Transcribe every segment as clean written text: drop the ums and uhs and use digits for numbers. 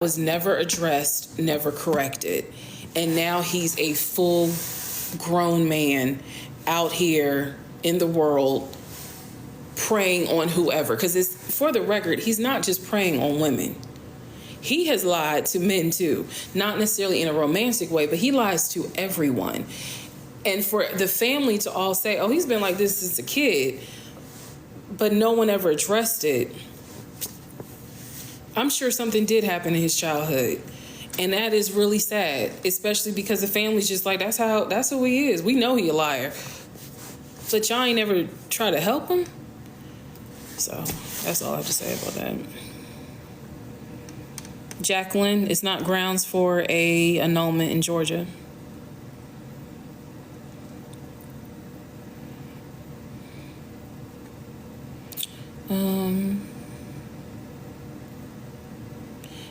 was never addressed, never corrected. And now he's a full grown man out here in the world preying on whoever. Because it's, for the record, he's not just preying on women. He has lied to men too, not necessarily in a romantic way, but he lies to everyone. And for the family to all say, oh, he's been like this since a kid, but no one ever addressed it. I'm sure something did happen in his childhood. And that is really sad, especially because the family's just like, that's who he is. We know he a liar. But y'all ain't never try to help him. So that's all I have to say about that. Jacqueline, it's not grounds for a annulment in Georgia.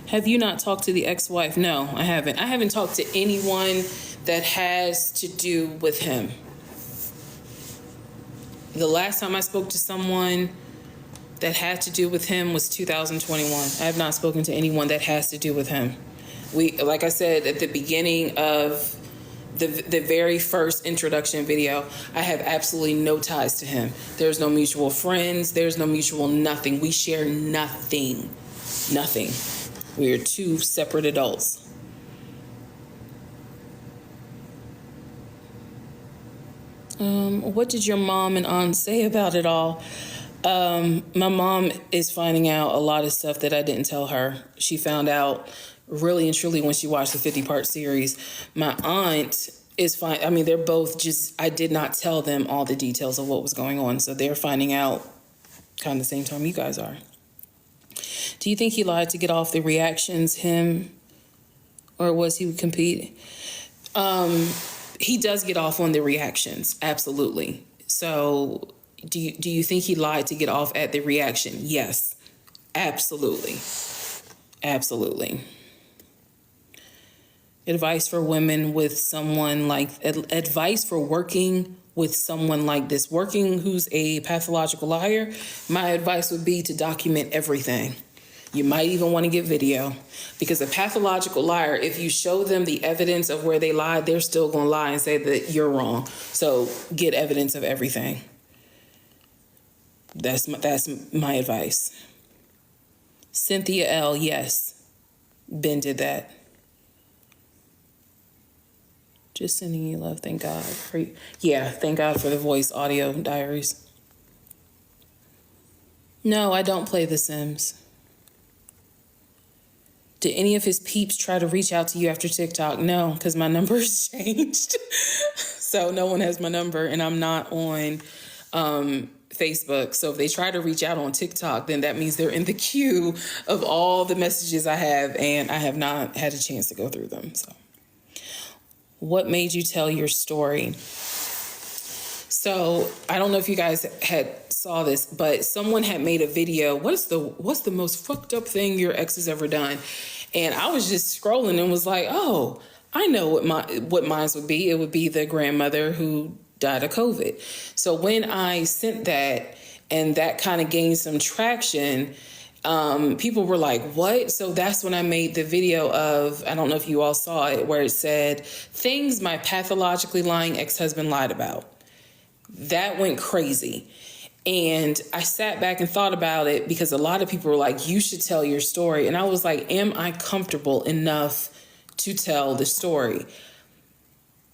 Have you not talked to the ex-wife? No, I haven't. I haven't talked to anyone that has to do with him. The last time I spoke to someone that had to do with him was 2021. I have not spoken to anyone that has to do with him. Like I said at the beginning of the very first introduction video, I have absolutely no ties to him. There's no mutual friends. There's no mutual nothing. We share nothing. Nothing. We are two separate adults. What did your mom and aunt say about it all? My mom is finding out a lot of stuff that I didn't tell her. She found out really and truly when she watched the 50-part series. My aunt is fine. I mean, they're both just, I did not tell them all the details of what was going on. So they're finding out kind of the same time you guys are. Do you think he lied to get off the reactions, him, or was he compete? He does get off on the reactions, absolutely. So do you think he lied to get off at the reaction? Yes, absolutely. Absolutely. Advice for women with someone like, advice for working with someone like this, working who's a pathological liar. My advice would be to document everything. You might even want to get video, because a pathological liar, if you show them the evidence of where they lied, they're still going to lie and say that you're wrong. So get evidence of everything. That's my advice. Cynthia L, yes. Ben did that. Just sending you love. Thank God. Thank God for the voice audio diaries. No, I don't play The Sims. Did any of his peeps try to reach out to you after TikTok? No, because my number has changed. So no one has my number, and I'm not on Facebook. So if they try to reach out on TikTok, then that means they're in the queue of all the messages I have, and I have not had a chance to go through them. So what made you tell your story? So I don't know if you guys saw this, but someone had made a video. What's the most fucked up thing your ex has ever done? And I was just scrolling and was like, oh, I know what mine would be. It would be the grandmother who died of COVID. So when I sent that and that kind of gained some traction, people were like, what? So that's when I made the video of, I don't know if you all saw it, where it said, things my pathologically lying ex-husband lied about. That went crazy. And I sat back and thought about it, because a lot of people were like, you should tell your story. And I was like, am I comfortable enough to tell the story?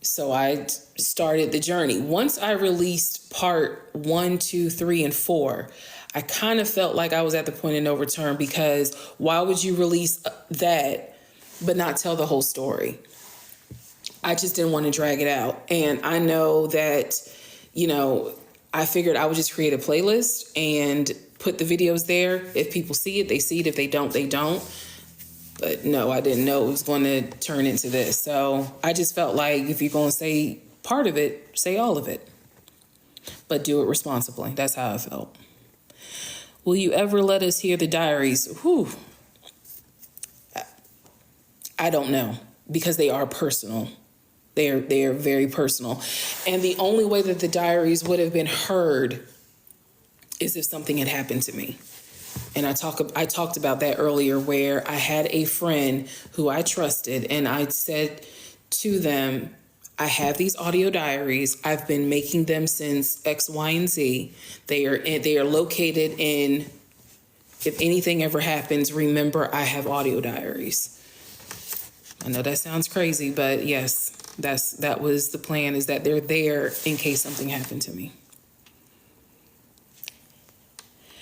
So I started the journey. Once I released part 1, 2, 3, and 4, I kind of felt like I was at the point of no return, because why would you release that but not tell the whole story? I just didn't want to drag it out. And I know that, I figured I would just create a playlist and put the videos there. If people see it, they see it. If they don't, they don't. But no, I didn't know it was going to turn into this. So I just felt like if you're going to say part of it, say all of it. But do it responsibly. That's how I felt. Will you ever let us hear the diaries? Whew. I don't know, because they are personal. They are very personal. And the only way that the diaries would have been heard is if something had happened to me. And I talked about that earlier, where I had a friend who I trusted, and I said to them, I have these audio diaries. I've been making them since X, Y, and Z. They are located in, if anything ever happens, remember I have audio diaries. I know that sounds crazy, but yes, that was the plan, is that they're there in case something happened to me.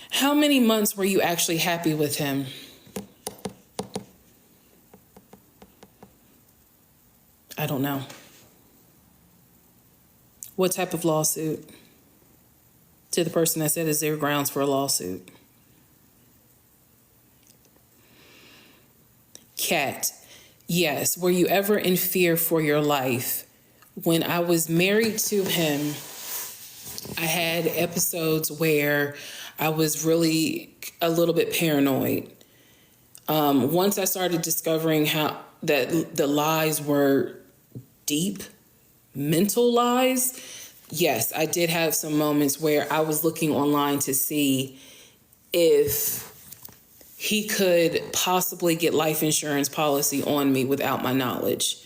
How many months were you actually happy with him? I don't know. What type of lawsuit? To the person that said, is there grounds for a lawsuit? Cat, yes. Were you ever in fear for your life? When I was married to him, I had episodes where I was really a little bit paranoid. Once I started discovering how that the lies were deep, mental lies, yes, I did have some moments where I was looking online to see if he could possibly get life insurance policy on me without my knowledge.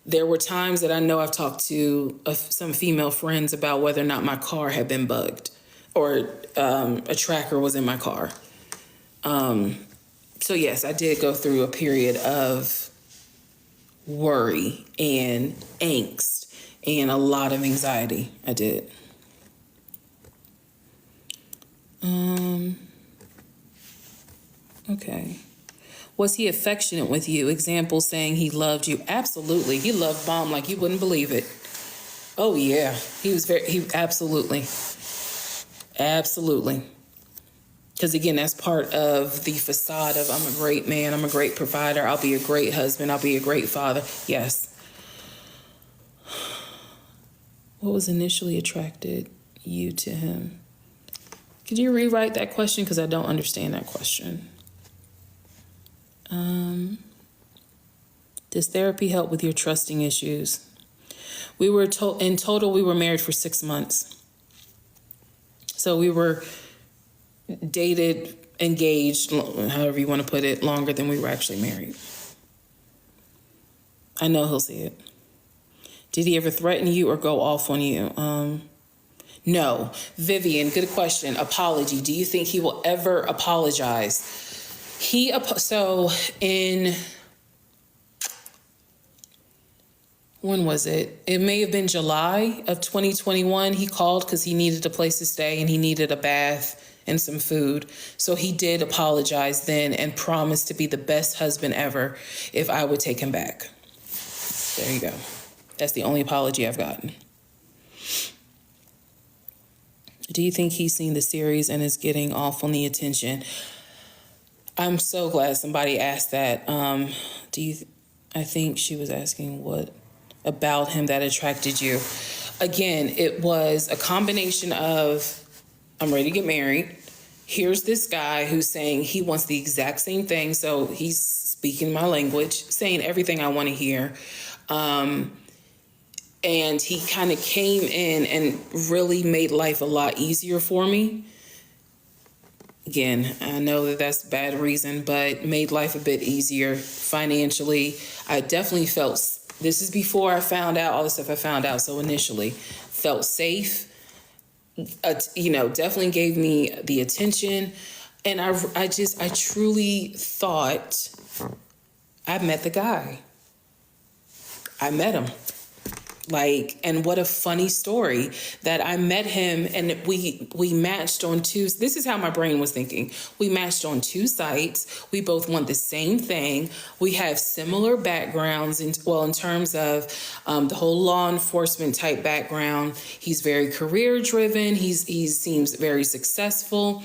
There were times that I know I've talked to some female friends about whether or not my car had been bugged, or a tracker was in my car. So yes, I did go through a period of worry and angst and a lot of anxiety. I did. Okay. Was he affectionate with you? Example, saying he loved you. Absolutely. He loved Mom like you wouldn't believe it. Oh yeah. Absolutely. Absolutely. Because again, that's part of the facade of, I'm a great man, I'm a great provider, I'll be a great husband, I'll be a great father. Yes. What was initially attracted you to him? Could you rewrite that question? Because I don't understand that question. Does therapy help with your trusting issues? We were in total, we were married for 6 months. So we were dated, engaged, however you want to put it, longer than we were actually married. I know he'll see it. Did he ever threaten you or go off on you? No. Vivian, good question. Apology. Do you think he will ever apologize? When was it? It may have been July of 2021. He called because he needed a place to stay and he needed a bath and some food. So he did apologize then and promised to be the best husband ever if I would take him back. There you go. That's the only apology I've gotten. Do you think he's seen the series and is getting off on the attention? I'm so glad somebody asked that. I think she was asking what about him that attracted you. Again, it was a combination of, I'm ready to get married. Here's this guy who's saying he wants the exact same thing. So he's speaking my language, saying everything I want to hear. And he kind of came in and really made life a lot easier for me. Again, I know that that's a bad reason, but made life a bit easier financially. I definitely felt, this is before I found out all the stuff I found out. So initially felt safe, definitely gave me the attention. And I truly thought I met the guy. I met him. And what a funny story that I met him and we matched on two. This is how my brain was thinking. We matched on 2 sites. We both want the same thing. We have similar backgrounds in terms of the whole law enforcement type background. He's very career driven. He seems very successful.